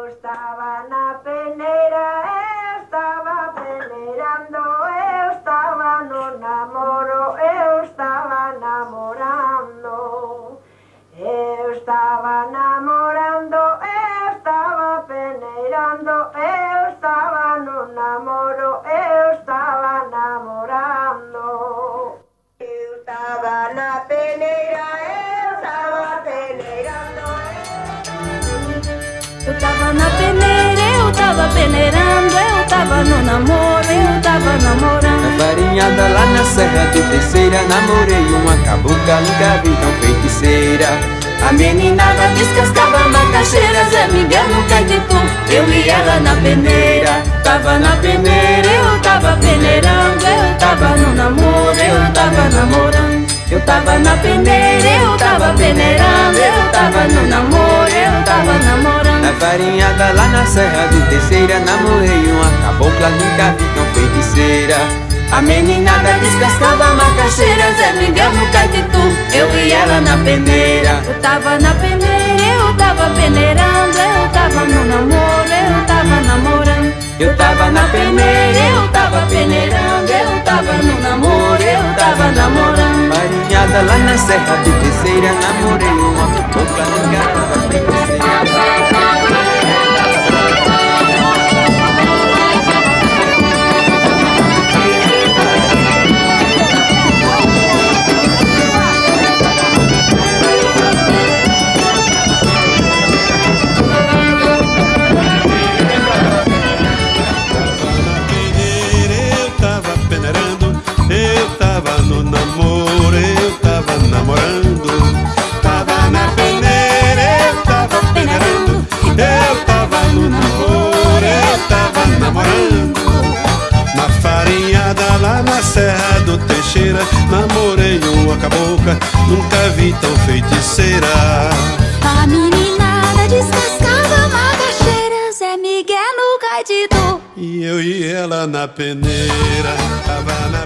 estava na peneira, eu estava peneirando, eu estava no namoro, eu estava namorando. Eu estava namorando, eu estava peneirando, eu estava no namoro, eu estava namorando. Eu estava na peneira, eu estava peneirando. Eu tava na peneira, eu tava peneirando, eu tava no namoro, eu tava namorando. Na farinhada lá na Serra do Terceira, namorei uma cabocla, nunca vi tão feiticeira. A meninada descascava macaxeira, Zé Miguel no Caetitu, eu e ela na peneira. Tava na peneira, eu tava peneirando, eu tava no namoro, eu tava namorando. Eu tava na peneira, eu tava peneirando, eu tava no namoro, eu tava namorando. Na farinhada lá na Serra do Terceira, namorei uma cabocla, nunca vi tão feiticeira. A meninada descascava macaxeira, Zé Miguel no Caetitu, eu e ela na peneira. Eu tava na peneira, eu tava peneirando, eu tava no namoro, eu tava namorando. Eu tava na peneira, eu tava peneirando, eu tava no namoro, eu tava namorando. Farinhada lá na Serra do Terceira, namorei uma cabocla, nunca vi tão feiticeira. No namoro, eu tava namorando. Tava na peneira, eu tava peneirando. Eu tava no namoro, eu tava namorando. Na farinhada lá na Serra do Teixeira, namorei uma cabocla, nunca vi tão feiticeira. A meninada descascava macaxeira, Zé Miguel no Caetitu, E eu e ela na peneira, tava na